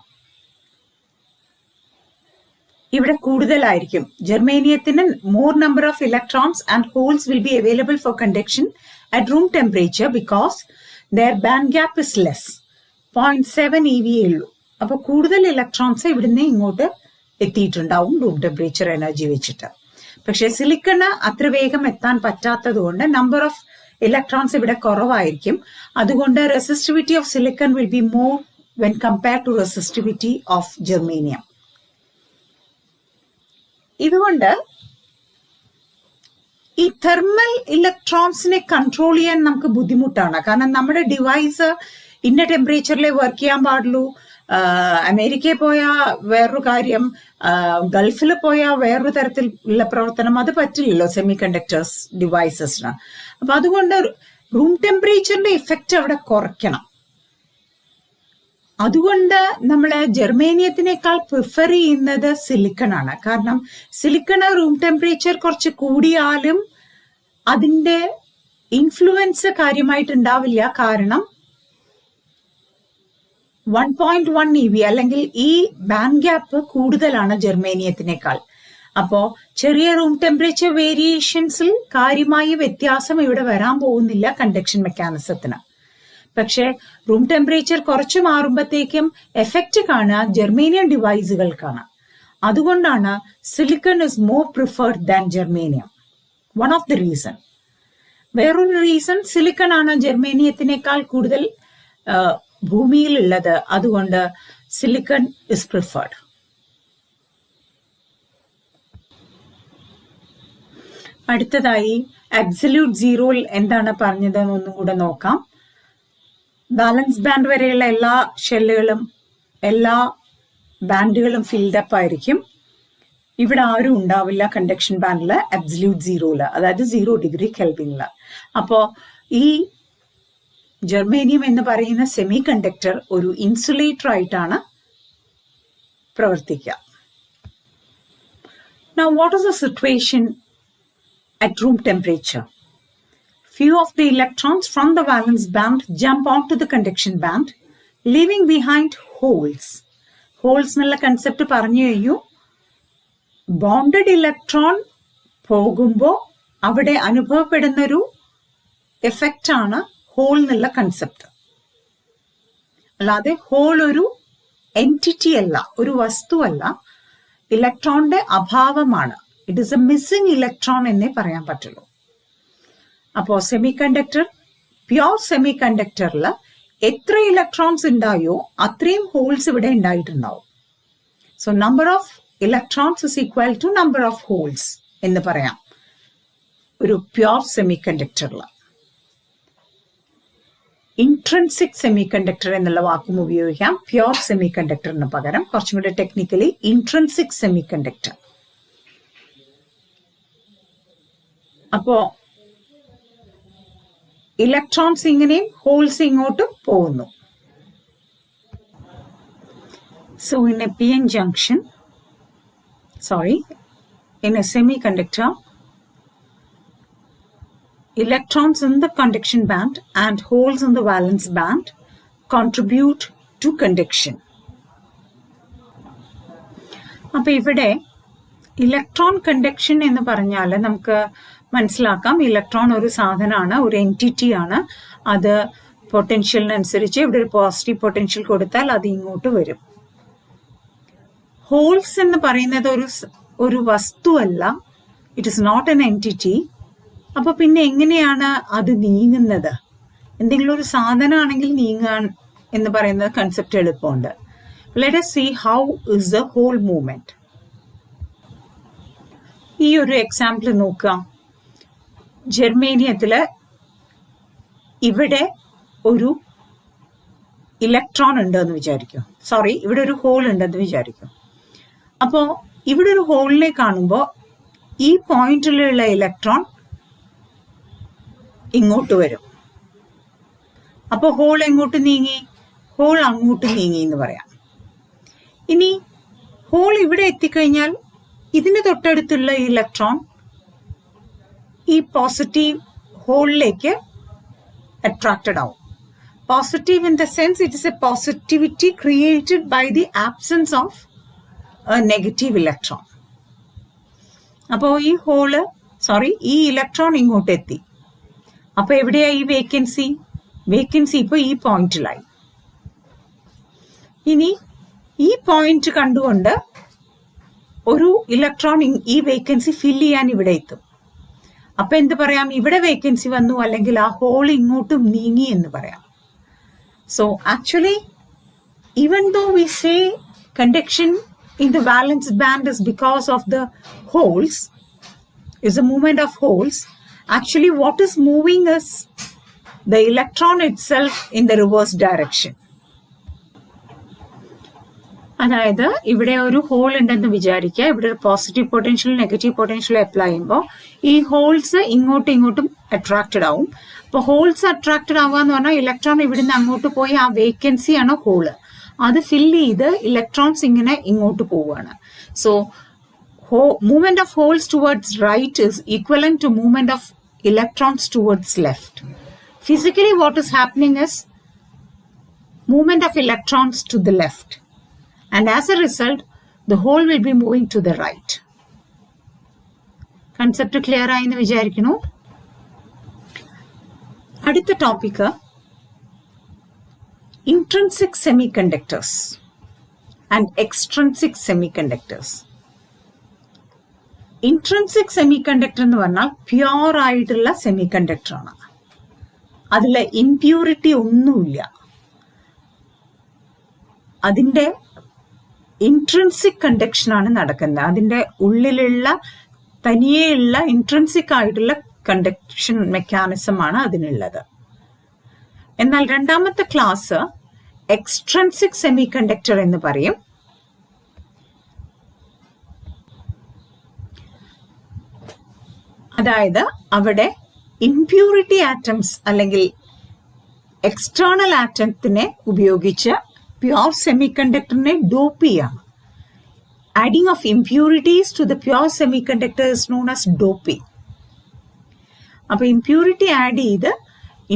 ഇവിടെ കൂടുതലായിരിക്കും. ജെർമേനിയത്തിന് more number of electrons and holes will be available for conduction at room temperature because their band gap is less. 0.7 EV ഉള്ളൂ. അപ്പൊ കൂടുതൽ ഇലക്ട്രോൺസ് ഇവിടുന്ന് ഇങ്ങോട്ട് എത്തിയിട്ടുണ്ടാവും റൂം ടെമ്പറേച്ചർ എനർജി വെച്ചിട്ട്. പക്ഷെ സിലിക്കണ് അത്ര വേഗം എത്താൻ പറ്റാത്തത് കൊണ്ട് നമ്പർ ഓഫ് ഇലക്ട്രോൺസ് ഇവിടെ കുറവായിരിക്കും. അതുകൊണ്ട് resistivity of silicon will be more when compare to resistivity of germanium. ഇതുകൊണ്ട് ഈ തെർമൽ ഇലക്ട്രോൺസിനെ കൺട്രോൾ ചെയ്യാൻ നമുക്ക് ബുദ്ധിമുട്ടാണ്. കാരണം നമ്മുടെ ഡിവൈസ് ഇന്ന ടെമ്പറേച്ചറിലെ വർക്ക് ചെയ്യാൻ പാടുള്ളൂ. അമേരിക്കയിൽ പോയാൽ വേറൊരു കാര്യം, ഗൾഫിൽ പോയാൽ വേറൊരു തരത്തിലുള്ള പ്രവർത്തനം, അത് പറ്റില്ലല്ലോ സെമി കണ്ടക്ടേഴ്സ് ഡിവൈസസിന്. അപ്പൊ അതുകൊണ്ട് റൂം ടെമ്പറേച്ചറിന്റെ ഇഫക്റ്റ് അവിടെ കുറയ്ക്കണം. അതുകൊണ്ട് നമ്മള് ജെർമേനിയത്തിനേക്കാൾ പ്രിഫർ ചെയ്യുന്നത് സിലിക്കൺ ആണ്. കാരണം സിലിക്കണ് റൂം ടെമ്പറേച്ചർ കുറച്ച് കൂടിയാലും അതിന്റെ ഇൻഫ്ലുവൻസ് കാര്യമായിട്ട് ഉണ്ടാവില്ല. കാരണം 1.1 EV അല്ലെങ്കിൽ ഈ ബാൻഡ് ഗ്യാപ്പ് കൂടുതലാണ് ജെർമേനിയത്തിനേക്കാൾ. അപ്പോ ചെറിയ റൂം ടെമ്പറേച്ചർ വേരിയേഷൻസിൽ കാര്യമായ വ്യത്യാസം ഇവിടെ വരാൻ പോകുന്നില്ല കണ്ടക്ഷൻ മെക്കാനിസത്തിന്. പക്ഷെ റൂം ടെമ്പറേച്ചർ കുറച്ച് മാറുമ്പോഴത്തേക്കും എഫക്റ്റ് കാണുക ജെർമേനിയം ഡിവൈസുകൾക്കാണ്. അതുകൊണ്ടാണ് silicon is more preferred than germanium. One of the reason. വേറൊരു റീസൺ, സിലിക്കൺ ആണ് ജെർമേനിയത്തിനേക്കാൾ കൂടുതൽ ഭൂമിയിലുള്ളത്. അതുകൊണ്ട് സിലിക്കൺ ഇസ് പ്രിഫേർഡ്. അടുത്തതായി അബ്സല്യൂട്ട് സീറോയിൽ എന്താണ് പറഞ്ഞതെന്ന് ഒന്നും കൂടെ നോക്കാം. ബാലൻസ് ബാൻഡ് വരെയുള്ള എല്ലാ ഷെല്ലുകളും എല്ലാ ബാൻഡുകളും ഫിൽഡപ്പ് ആയിരിക്കും. ഇവിടെ ആരും ഉണ്ടാവില്ല കണ്ടക്ഷൻ ബാൻഡില് അബ്സല്യൂട്ട് സീറോയില്, അതായത് 0 ഡിഗ്രി കെൽവിനില്. അപ്പോ ഈ ജെർമേനിയം എന്ന് പറയുന്ന സെമി കണ്ടക്ടർ ഒരു ഇൻസുലേറ്റർ ആയിട്ടാണ് പ്രവർത്തിക്കുക. Now what is the situation at room temperature? Few of the electrons from the valence band jump onto the conduction band, leaving behind holes. Holes എന്നുള്ള concept പറഞ്ഞു കഴിഞ്ഞു. ബോണ്ടഡ് ഇലക്ട്രോൺ പോകുമ്പോൾ അവിടെ അനുഭവപ്പെടുന്നൊരു effect ആണ് ഹോൾ എന്നുള്ള കൺസെപ്റ്റ്. അല്ലാതെ hole ഒരു എൻറ്റിറ്റി അല്ല, ഒരു വസ്തുവല്ല, ഇലക്ട്രോണിന്റെ അഭാവമാണ്. It is a missing electron എന്നേ പറയാൻ പറ്റുള്ളൂ. അപ്പോ സെമി കണ്ടക്ടർ, പ്യോർ സെമി കണ്ടക്ടറിൽ എത്ര ഇലക്ട്രോൺസ് ഉണ്ടായോ അത്രയും ഹോൾസ് ഇവിടെ ഉണ്ടായിട്ടുണ്ടാവും. So number of electrons is equal to number of holes എന്ന് പറയാം. ഒരു പ്യുർ സെമി കണ്ടക്ടറിൽ. ഇൻട്രൻസിക് സെമി കണ്ടക്ടർ എന്നുള്ള വാക്കും ഉപയോഗിക്കാം പ്യുർ സെമി കണ്ടക്ടറിന് പകരം. കുറച്ചും കൂടെ ടെക്നിക്കലി ഇൻട്രൻസിക് സെമി കണ്ടക്ടർ. അപ്പോ ഇലക്ട്രോൺസ് ഇങ്ങനെയും ഹോൾസ് ഇങ്ങോട്ടും പോകുന്നു. So in a PN junction, in a semiconductor, electrons in the conduction band and holes in the valence band contribute to conduction. അപ്പോൾ ഇവിടെ ഇലക്ട്രോൺ കണ്ടക്ഷൻ എന്ന് പറഞ്ഞാൽ നമുക്ക് മനസ്സിലാക്കാം, ഇലക്ട്രോൺ ഒരു സാധനമാണ്, ഒരു എൻറ്റിറ്റി ആണ്. അത് പൊട്ടൻഷ്യലിനനുസരിച്ച് ഇവിടെ ഒരു പോസിറ്റീവ് പൊട്ടൻഷ്യൽ കൊടുത്താൽ അത് ഇങ്ങോട്ട് വരും. ഹോൾസ് എന്ന് പറയുന്നത് ഒരു വസ്തുവല്ല, it is not an entity. അപ്പൊ പിന്നെ എങ്ങനെയാണ് അത് നീങ്ങുന്നത്? എന്തെങ്കിലും ഒരു സാധനമാണെങ്കിൽ നീങ്ങാൻ എന്ന് പറയുന്നത് കൺസെപ്റ്റ് എളുപ്പമുണ്ട്. Let us see how is the whole movement. ഈ ഒരു എക്സാമ്പിൾ നോക്കാം. ജർമേനിയത്തില് ഇവിടെ ഒരു ഇലക്ട്രോൺ ഉണ്ടെന്ന് വിചാരിക്കും. ഇവിടെ ഒരു ഹോൾ ഉണ്ടെന്ന് വിചാരിക്കും. അപ്പോ ഇവിടെ ഒരു ഹോളിനെ കാണുമ്പോൾ ഈ പോയിന്റിലുള്ള ഇലക്ട്രോൺ ഇങ്ങോട്ട് വരും. അപ്പോൾ ഹോൾ എങ്ങോട്ട് നീങ്ങി? ഹോൾ അങ്ങോട്ട് നീങ്ങി എന്ന് പറയാം. ഇനി ഹോൾ ഇവിടെ എത്തിക്കഴിഞ്ഞാൽ ഇതിന് തൊട്ടടുത്തുള്ള ഇലക്ട്രോൺ ഈ പോസിറ്റീവ് ഹോളിലേക്ക് അട്രാക്റ്റഡ് ആവും. Positive in the sense it is a positivity created by the absence of a negative electron. അപ്പോൾ ഈ ഇലക്ട്രോൺ ഇങ്ങോട്ട് എത്തി. അപ്പൊ എവിടെയാ ഈ വേക്കൻസി? വേക്കൻസി ഇപ്പോൾ ഈ പോയിന്റിലായി. ഇനി ഈ പോയിന്റ് കണ്ടുകൊണ്ട് ഒരു ഇലക്ട്രോൺ ഈ വേക്കൻസി ഫില്ല് ചെയ്യാൻ ഇവിടെ എത്തും. അപ്പൊ എന്ത് പറയാം? ഇവിടെ വേക്കൻസി വന്നു, അല്ലെങ്കിൽ ആ ഹോൾ ഇങ്ങോട്ടും നീങ്ങി എന്ന് പറയാം. So actually even though we say conduction in the valence band is because of the holes, is a movement of holes. Actually what is moving is the electron itself in the reverse direction. അതായത് ഇവിടെ ഒരു whole ഉണ്ടെന്ന് വിചാരിക്കുക. ഇവിടെ ഒരു positive potential negative potential apply ചെയ്യുമ്പോൾ ഈ holes ഇങ്ങോട്ടും അട്രാക്റ്റഡ് ആവും. അപ്പൊ ഹോൾസ് അട്രാക്റ്റഡ് ആവുക എന്ന് പറഞ്ഞാൽ ഇലക്ട്രോൺ ഇവിടുന്ന് അങ്ങോട്ട് പോയി ആ വേക്കൻസിയാണ് ഹോള്, അത് ഫില്ല് ചെയ്ത് ഇലക്ട്രോൺസ് ഇങ്ങനെ ഇങ്ങോട്ട് പോവുകയാണ്. So movement of holes towards right is equivalent to movement of electrons towards left. Physically what is happening is movement of electrons to the left, and as a result the hole will be moving to the right. Concept clear ആയെന്ന് വിചാരിക്കുന്നു. അടുത്ത topic intrinsic semiconductors and extrinsic semiconductors. Intrinsic semiconductor എന്ന് പറഞ്ഞാൽ pure ആയിട്ടുള്ള semiconductor ആണ്. അതിലെ impurity ഒന്നുമില്ല. അതിന്റെ ഇൻട്രൻസിക് കണ്ടക്ഷൻ ആണ് നടക്കുന്നത്. അതിന്റെ ഉള്ളിലുള്ള തനിയെയുള്ള ഇൻട്രൻസിക് ആയിട്ടുള്ള കണ്ടക്ഷൻ മെക്കാനിസം ആണ് അതിനുള്ളത്. എന്നാൽ രണ്ടാമത്തെ ക്ലാസ് എക്സ്ട്രൻസിക് സെമി കണ്ടക്ടർ എന്ന് പറയും. അതായത് അവിടെ ഇംപ്യൂരിറ്റി ആറ്റംസ് അല്ലെങ്കിൽ എക്സ്റ്റേണൽ ആറ്റത്തിനെ ഉപയോഗിച്ച് പ്യുവർ സെമി കണ്ടക്ടറിനെ ഡോപ്പ് ചെയ്യാം. Adding of impurities to the pure semiconductor is known as doping. അപ്പൊ ഇംപ്യൂരിറ്റി ആഡ് ചെയ്ത്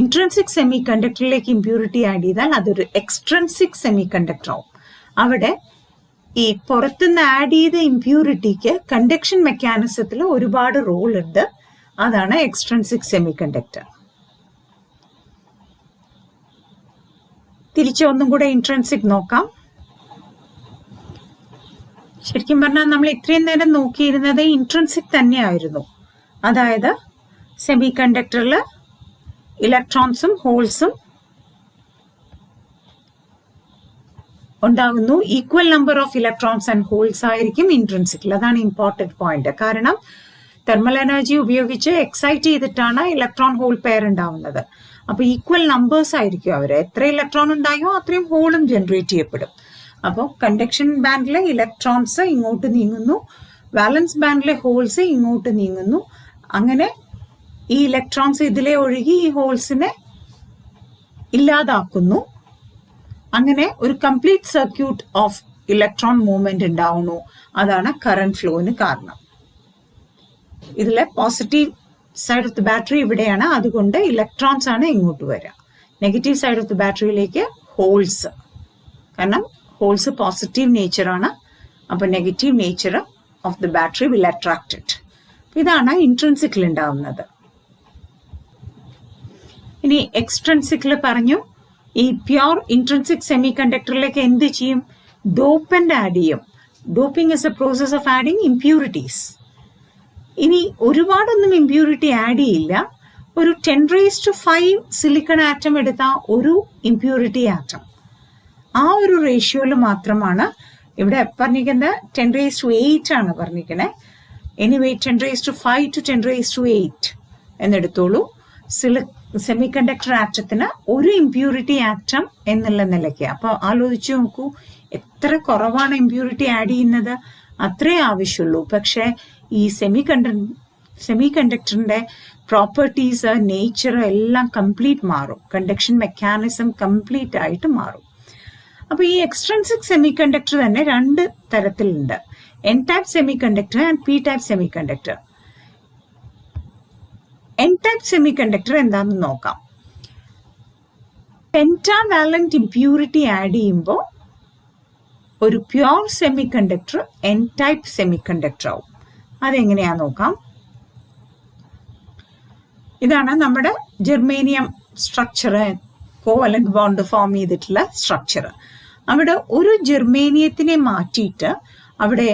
ഇൻട്രൻസിക് സെമി കണ്ടക്ടറിലേക്ക് ഇംപ്യൂരിറ്റി ആഡ് ചെയ്താൽ അതൊരു എക്സ്ട്രൻസിക് സെമി കണ്ടക്ടർ ആവും. അവിടെ ഈ പുറത്തുനിന്ന് ആഡ് ചെയ്ത ഇംപ്യൂരിറ്റിക്ക് കണ്ടക്ഷൻ മെക്കാനിസത്തിൽ ഒരുപാട് റോൾ ഉണ്ട്. അതാണ് എക്സ്ട്രൻസിക് സെമി കണ്ടക്ടർ. തിരിച്ച് ഒന്നും കൂടെ ഇൻട്രൻസിക് നോക്കാം. ശരിക്കും പറഞ്ഞാൽ നമ്മൾ ഇത്രയും നേരം നോക്കിയിരുന്നത് ഇൻട്രൻസിക് തന്നെയായിരുന്നു. അതായത് സെമി കണ്ടക്ടറിൽ ഇലക്ട്രോൺസും ഹോൾസും ഉണ്ടാകുന്നു. Equal number of electrons and holes ആയിരിക്കും ഇൻട്രൻസിക്കിൽ. അതാണ് ഇമ്പോർട്ടന്റ് പോയിന്റ്. കാരണം തെർമൽ എനർജി ഉപയോഗിച്ച് എക്സൈറ്റ് ചെയ്തിട്ടാണ് ഇലക്ട്രോൺ ഹോൾ പെയർ ഉണ്ടാവുന്നത്. അപ്പൊ ഈക്വൽ നമ്പേഴ്സ് ആയിരിക്കും അവര്. എത്ര ഇലക്ട്രോൺ ഉണ്ടായോ അത്രയും ഹോളും ജനറേറ്റ് ചെയ്യപ്പെടും. അപ്പോൾ കണ്ടക്ഷൻ ബാൻഡിലെ ഇലക്ട്രോൺസ് ഇങ്ങോട്ട് നീങ്ങുന്നു, വാലൻസ് ബാൻഡിലെ ഹോൾസ് ഇങ്ങോട്ട് നീങ്ങുന്നു. അങ്ങനെ ഈ ഇലക്ട്രോൺസ് ഇതിലെ ഒഴുകി ഈ ഹോൾസിനെ ഇല്ലാതാക്കുന്നു. അങ്ങനെ ഒരു complete circuit of electron movement ഉണ്ടാവുന്നു. അതാണ് കറന്റ് ഫ്ലോന് കാരണം. ഇതിലെ positive side of the battery ഇവിടെയാണ്, അതുകൊണ്ട് ഇലക്ട്രോൺസ് ആണ് ഇങ്ങോട്ട് വരിക. നെഗറ്റീവ് സൈഡ് ഓഫ് ദി ബാറ്ററിയിലേക്ക് ഹോൾസ്, കാരണം ഹോൾസ് പോസിറ്റീവ് നേച്ചറാണ്. അപ്പൊ negative nature of the battery will attract it. ഇതാണ് ഇൻട്രിൻസിക്കിൽ ഉണ്ടാവുന്നത്. ഇനി എക്സ്ട്രിൻസിക്കിൽ പറഞ്ഞു. ഈ പ്യോർ ഇൻട്രിൻസിക് സെമി കണ്ടക്ടറിലേക്ക് എന്ത് ചെയ്യും? ഡോപ്പന്റ് ആഡ് ചെയ്യും. Doping is A process of adding impurities. ഇനി ഒരുപാടൊന്നും ഇംപ്യൂരിറ്റി ആഡ് ചെയ്യില്ല. ഒരു 10⁵ സിലിക്കൺ ആറ്റം എടുത്താൽ ഒരു ഇംപ്യൂരിറ്റി ആറ്റം, ആ ഒരു റേഷ്യോയിൽ മാത്രമാണ് ഇവിടെ പറഞ്ഞിരിക്കുന്നത്. 10⁸ ആണ് പറഞ്ഞിരിക്കുന്നത്. Anyway 10⁵ to 10⁸ എന്നെടുത്തോളൂ. സെമി കണ്ടക്ടർ ആറ്റത്തിന് ഒരു ഇംപ്യൂരിറ്റി ആറ്റം എന്നുള്ള നിലയ്ക്ക്. അപ്പൊ ആലോചിച്ചു നോക്കൂ, എത്ര കുറവാണ് ഇംപ്യൂരിറ്റി ആഡ് ചെയ്യുന്നത്. അത്രേ ആവശ്യമുള്ളൂ. പക്ഷെ ഈ സെമി കണ്ടക്ടറിന്റെ പ്രോപ്പർട്ടീസ്, നേച്ചർ എല്ലാം കംപ്ലീറ്റ് മാറും. കണ്ടക്ഷൻ മെക്കാനിസം കംപ്ലീറ്റ് ആയിട്ട് മാറും. അപ്പൊ ഈ എക്സ്ട്രിൻസിക് സെമി കണ്ടക്ടർ തന്നെ രണ്ട് തരത്തിലുണ്ട്. N type semi conductor and P type semi conductor. N type semi conductor എന്താണെന്ന് നോക്കാം. പെന്റാവാലന്റ് ഇംപ്യൂരിറ്റി ആഡ് ചെയ്യുമ്പോൾ ഒരു pure semi conductor N type semi conductor ആവും. അതെങ്ങനെയാ നോക്കാം. ഇതാണ് നമ്മുടെ germanium structure, covalent bond form ചെയ്തിട്ടുള്ള സ്ട്രക്ചർ. അവിടെ ഒരു ജെർമേനിയത്തിനെ മാറ്റിയിട്ട് അവിടെ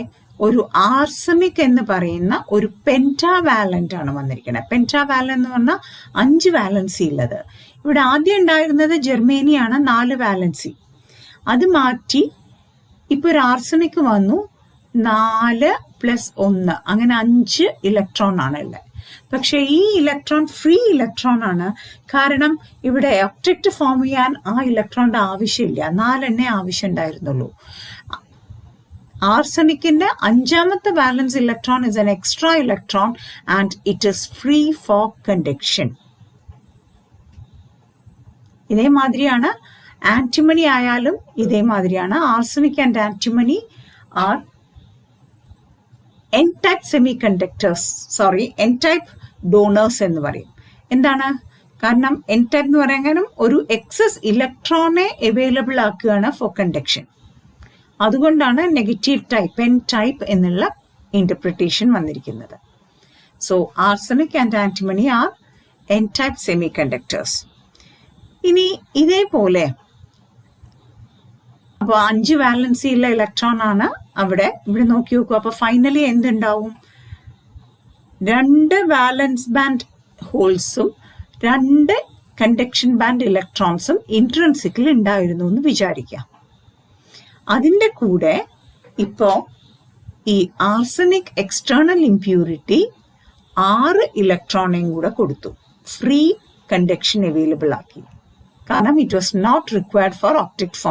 ഒരു ആർസനിക് എന്ന് പറയുന്ന ഒരു പെന്റാവാലന്റ് ആണ് വന്നിരിക്കുന്നത്. പെന്റാവാലന്റ് എന്ന് പറഞ്ഞാൽ 5 വാലൻസി ഉള്ളത്. ഇവിടെ ആദ്യം ഉണ്ടായിരുന്നത് ജെർമേനിയാണ്, 4 വാലൻസി. അത് മാറ്റി ഇപ്പൊ ഒരു ആർസനിക് വന്നു, 4 + 1 അങ്ങനെ 5 ഇലക്ട്രോൺ ആണ് ഉള്ളത്. പക്ഷെ ഈ ഇലക്ട്രോൺ ഫ്രീ ഇലക്ട്രോൺ ആണ്. കാരണം ഇവിടെ ഒക്ടറ്റ് ഫോം ചെയ്യാൻ ആ ഇലക്ട്രോണിന്റെ ആവശ്യമില്ല, 4 ആവശ്യം ഉണ്ടായിരുന്നുള്ളൂ. ആർസനിക്കിന്റെ 5ാമത്തെ valence electron is an extra electron and it is free for conduction. ഇതേമാതിരിയാണ് ആന്റിമണി ആയാലും ഇതേമാതിരിയാണ്. Arsenic and antimony are N type semi conductors, N type donors എന്ന് പറയും. എന്താണ് കാരണം? എൻ ടൈപ്പ് എന്ന് പറയാനും ഒരു എക്സസ് ഇലക്ട്രോണെ അവൈലബിൾ ആക്കുകയാണ് ഫോർ കണ്ടക്ഷൻ. അതുകൊണ്ടാണ് നെഗറ്റീവ് ടൈപ്പ്, എൻ ടൈപ്പ് എന്നുള്ള ഇന്റർപ്രിട്ടേഷൻ വന്നിരിക്കുന്നത്. So arsenic and antimony are N type semi conductors. ഇനി ഇതേപോലെ അപ്പൊ 5 വാലൻസി ഉള്ള ഇലക്ട്രോൺ ആണ് അവിടെ. ഇവിടെ നോക്കി നോക്കൂ. അപ്പൊ ഫൈനലി എന്തുണ്ടാവും? 2 വാലൻസ് ബാൻഡ് ഹോൾസും 2 കണ്ടക്ഷൻ ബാൻഡ് ഇലക്ട്രോൺസും ഇൻട്രിൻസിക്കിൽ ഉണ്ടായിരുന്നു എന്ന് വിചാരിക്കാം. അതിന്റെ കൂടെ ഇപ്പോ ഈ ആർസനിക് എക്സ്റ്റേണൽ ഇംപ്യൂരിറ്റി 6 ഇലക്ട്രോണേയും കൂടെ കൊടുത്തു, ഫ്രീ കണ്ടക്ഷൻ അവൈലബിൾ ആക്കി. കാരണം it was not required for octet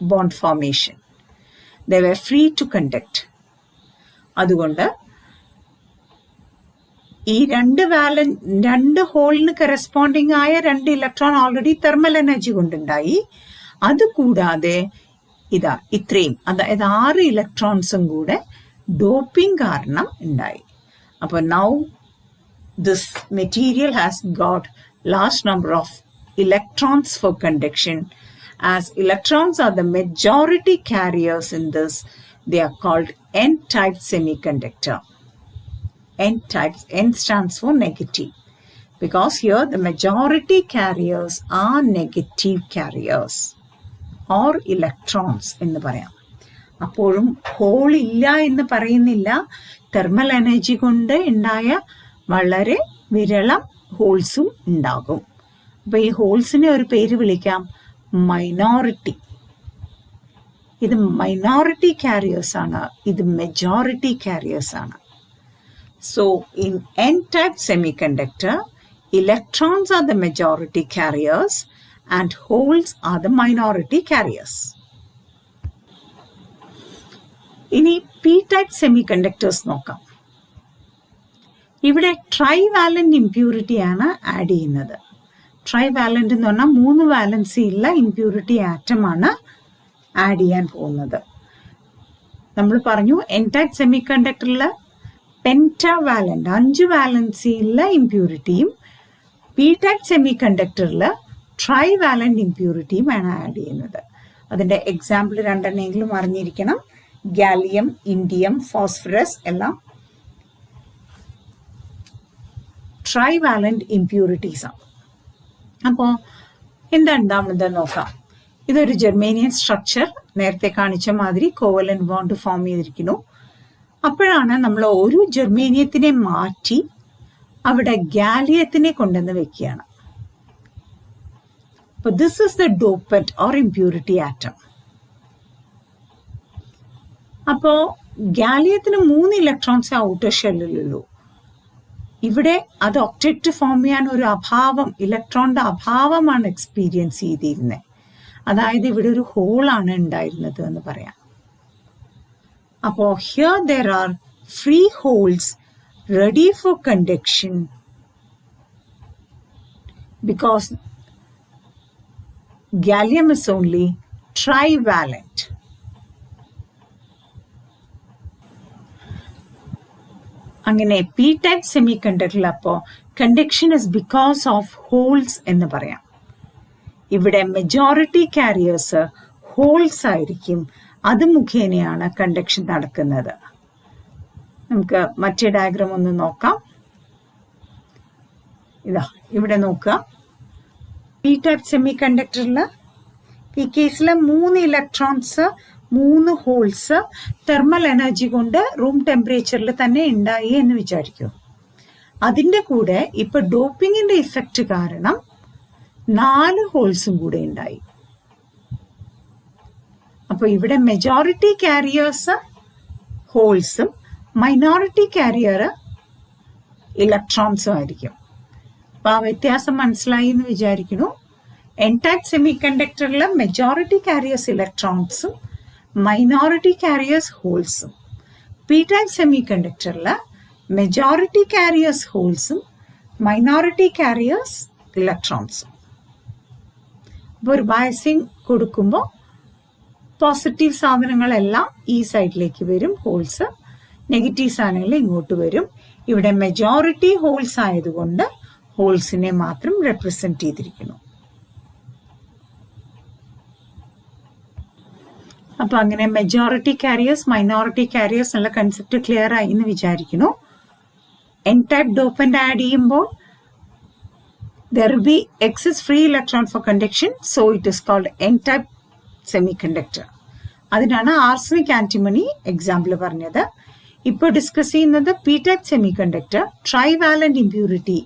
bond formation. They were free to conduct. അതുകൊണ്ട് ഈ 2 ഹോളിന് കറസ്പോണ്ടിങ് ആയ 2 ഇലക്ട്രോൺ ഓൾറെഡി തെർമൽ എനർജി കൊണ്ടുണ്ടായി. അതുകൂടാതെ ഇത്രയും, അതായത് 6 ഇലക്ട്രോൺസും കൂടെ ഡോപ്പിംഗ് കാരണം ഉണ്ടായി. അപ്പൊ now this material has got large number of electrons for conduction. As electrons are the majority carriers in this, they are called n-type semiconductor. N stands for negative, because here the majority carriers are negative carriers or electrons എന്ന് പറയാം. അപ്പോഴും whole ഇല്ല എന്ന് പറയുന്നില്ല. Thermal energy കൊണ്ട് ഉണ്ടായ വളരെ വിരളം ഹോൾസും ഉണ്ടാകും. അപ്പൊ ഈ ഹോൾസിനെ ഒരു പേര് വിളിക്കാം മൈനോറിറ്റി. ഇത് മൈനോറിറ്റി കാരിയേഴ്സ് ആണ്, ഇത് മെജോറിറ്റി കാരിയേഴ്സ് ആണ്. So in n-type semiconductor, electrons are the majority carriers and holes are the minority carriers. ഇനി p-type semiconductors നോക്കാം. ഇവിടെ ട്രൈവാലന്റ് ഇംപ്യൂരിറ്റി ആണ് ആഡ് ചെയ്യുന്നത്. ട്രൈവാലന്റ് എന്ന് പറഞ്ഞാൽ 3 വാലൻസി ഉള്ള ഇംപ്യൂരിറ്റി ആറ്റമാണ് ആഡ് ചെയ്യാൻ പോകുന്നത്. നമ്മൾ പറഞ്ഞു n-type സെമികണ്ടക്ടറിൽ പെൻറ്റാവാലന്റ് 5 വാലൻസി ഉള്ള ഇംപ്യൂരിറ്റിയും p-type സെമികണ്ടക്ടറിൽ ട്രൈവാലന്റ് ഇംപ്യൂരിറ്റിയും ആണ് ആഡ് ചെയ്യുന്നത്. അതിന്റെ എക്സാമ്പിൾ 2 എണ്ണെങ്കിലും അറിഞ്ഞിരിക്കണം. ഗാലിയം, ഇൻഡിയം, ഫോസ്ഫറസ് എല്ലാം ട്രൈവാലന്റ് ഇംപ്യൂരിറ്റീസ് ആണ്. അപ്പോൾ എന്താണെന്ന് നോക്കാം. ഇതൊരു ജെർമേനിയൻ സ്ട്രക്ചർ, നേരത്തെ കാണിച്ച മാതിരി കോവലന്റ് ബോണ്ട് ഫോം ചെയ്തിരിക്കുന്നു. അപ്പോഴാണ് നമ്മൾ ഒരു ജെർമേനിയത്തിനെ മാറ്റി അവിടെ ഗാലിയത്തിനെ കൊണ്ടുവന്ന് വെക്കുകയാണ്. അപ്പോൾ this is the dopant or impurity atom. അപ്പോൾ ഗാലിയത്തിന് 3 ഇലക്ട്രോൺസ് ഔട്ടർ ഷെല്ലിലുള്ളൂ. ഇവിടെ അത് ഒക്ടറ്റ് ഫോം ചെയ്യാൻ ഒരു അഭാവം, ഇലക്ട്രോണിന്റെ അഭാവമാണ് എക്സ്പീരിയൻസ് ചെയ്തിരുന്നത്. അതായത് ഇവിടെ ഒരു ഹോളാണ് ഉണ്ടായിരുന്നത് എന്ന് പറയാം. അപ്പോൾ here there are free holes ready for conduction because gallium is only trivalent. അങ്ങനെ p-type സെമികണ്ടക്ടറിൽ അപ്പോൾ conduction is because of holes എന്ന് പറയാം. ഇവിടെ മെജോറിറ്റി കാരിയേഴ്സ് ഹോൾസ് ആയിരിക്കും, അത് മുഖേനയാണ് കണ്ടക്ഷൻ നടക്കുന്നത്. നമുക്ക് മറ്റേ ഡയഗ്രാം ഒന്ന് നോക്കാം. ഇതാ ഇവിടെ നോക്കുക. p-type സെമികണ്ടക്ടറിൽ ഈ കേസിൽ 3 ഇലക്ട്രോൺസ് 3 ഹോൾസ് തെർമൽ എനർജി കൊണ്ട് റൂം ടെമ്പറേച്ചറിൽ തന്നെ ഉണ്ടായി എന്ന് വിചാരിക്കൂ. അതിൻ്റെ കൂടെ ഇപ്പൊ ഡോപ്പിങ്ങിന്റെ ഇഫക്റ്റ് കാരണം 4 ഹോൾസും കൂടെ ഉണ്ടായി. അപ്പൊ ഇവിടെ മെജോറിറ്റി കാരിയേഴ്സ് ഹോൾസും മൈനോറിറ്റി കാരിയർ ഇലക്ട്രോൺസും ആയിരിക്കും. അപ്പൊ ആ വ്യത്യാസം മനസ്സിലായി എന്ന് വിചാരിക്കുന്നു. n-type സെമികണ്ടക്ടറിൽ മെജോറിറ്റി കാരിയേഴ്സ് ഇലക്ട്രോൺസും മൈനോറിറ്റി കാരിയേഴ്സ് ഹോൾസും, p-type സെമികണ്ടക്ടറിൽ മെജോറിറ്റി കാരിയേഴ്സ് ഹോൾസും മൈനോറിറ്റി കാരിയേഴ്സ് ഇലക്ട്രോൺസും. അപ്പോൾ ഒരു ബയസിങ് കൊടുക്കുമ്പോൾ പോസിറ്റീവ് സാധനങ്ങളെല്ലാം ഈ സൈഡിലേക്ക് വരും, ഹോൾസ്. നെഗറ്റീവ് സാധനങ്ങൾ ഇങ്ങോട്ട് വരും. ഇവിടെ മെജോറിറ്റി ഹോൾസ് ആയതുകൊണ്ട് ഹോൾസിനെ മാത്രം റെപ്രസെന്റ് ചെയ്തിരിക്കുന്നു. അപ്പൊ അങ്ങനെ മെജോറിറ്റി കാരിയേഴ്സ് മൈനോറിറ്റി കാരിയേഴ്സ് എന്നുള്ള കൺസെപ്റ്റ് ക്ലിയർ ആയി എന്ന് വിചാരിക്കുന്നു. n-type ഡോപ്പന്റ് ആഡ് ചെയ്യുമ്പോൾ there will be excess free electron for conduction, so it is called n-type semiconductor. അതിനാണ് ആർസനിക് ആന്റിമണി എക്സാമ്പിൾ പറഞ്ഞത്. ഇപ്പോൾ ഡിസ്കസ് ചെയ്യുന്നത് p-type സെമികണ്ടക്ടർ ട്രൈവാലന്റ് ഇംപ്യൂരിറ്റി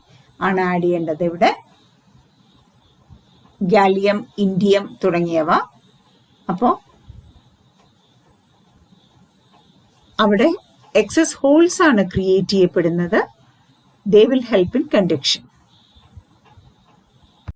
ആണ് ആഡ് ചെയ്യേണ്ടത്. ഇവിടെ ഗാലിയം, ഇൻഡിയം തുടങ്ങിയവ. അപ്പോൾ അവിടെ എക്സസ് ഹോൾസ് ആണ് ക്രിയേറ്റ് ചെയ്യപ്പെടുന്നത്. They will help in conduction.